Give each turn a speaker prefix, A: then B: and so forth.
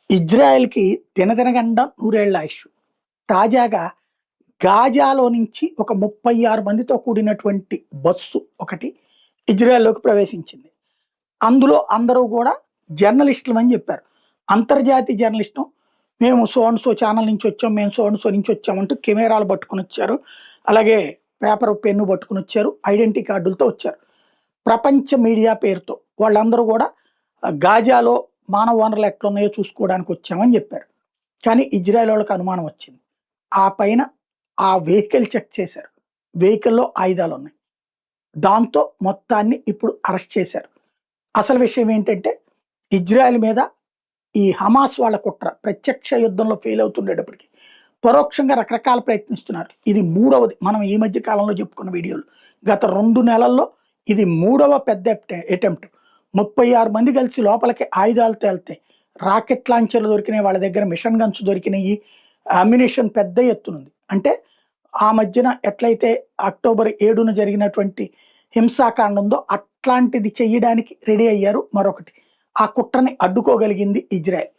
A: ఇజ్రాయెల్‌కి దినదినగండం నూరేళ్ల ఆయుష్. తాజాగా గాజాలో నుంచి ఒక 36 మందితో కూడినటువంటి బస్సు ఒకటి ఇజ్రాయెల్‌లోకి ప్రవేశించింది. అందులో అందరూ గూడా జర్నలిస్టులమని జెప్పారు. అంతర్జాతీయ జర్నలిస్టులం. మేము సో అండ్ సో ఛానల్ నుంచి వచ్చాం. మేము సో అండ్ సో నుంచి వచ్చామంటూ కెమెరాలు పట్టుకొనొచ్చారు. అలాగే పేపరు, పెన్ను పట్టుకొనొచ్చారు. ఐడెంటిటీ కార్డులతో వచ్చారు. ప్రపంచ మీడియా పేరుతో వాళ్ళందరూ గూడా గాజాలో మానవ వనరులు ఎట్లున్నాయో చూసుకోవడానికి వచ్చామని జెప్పారు. కానీ ఇజ్రాయెల్ వాళ్ళకి అనుమానం వచ్చింది. ఆ పైన ఆ వెహికల్ చెక్ చేశారు. వెహికల్‌లో ఆయుధాలున్నాయి. దాంతో మొత్తాన్ని ఇప్పుడు అరెస్ట్ చేశారు. అసలు విషయం ఏంటంటే ఇజ్రాయెల్ మీద ఈ హమాస్ వాళ్ళ కుట్ర ప్రత్యక్ష యుద్ధంలో ఫెయిల్ అవుతుండేటప్పటికి పరోక్షంగా రకరకాల ప్రయత్నిస్తున్నారు. ఇది మూడవది. మనం ఈ మధ్య కాలంలో చెప్పుకున్న వీడియోలు. గత 2 నెలల్లో ఇది మూడవ పెద్ద అటెంప్ట్. 36 మంది కలిసి లోపలికి ఆయుధాలతో ఎళ్తాయి. రాకెట్ లాంచర్లు దొరికినాయి వాళ్ళ దగ్గర, మిషన్ గన్స్ దొరికినాయి. అమ్యునిషన్ పెద్ద ఎత్తునుంది. అంటే ఆ మధ్యన ఎట్లయితే అక్టోబర్ 7న జరిగినటువంటి హింసాకాండ ఉందో అట్లాంటిది చెయ్యడానికి రెడీ అయ్యారు మరొకటి. ఆ కుట్రని అడ్డుకోగలిగింది ఇజ్రాయెల్.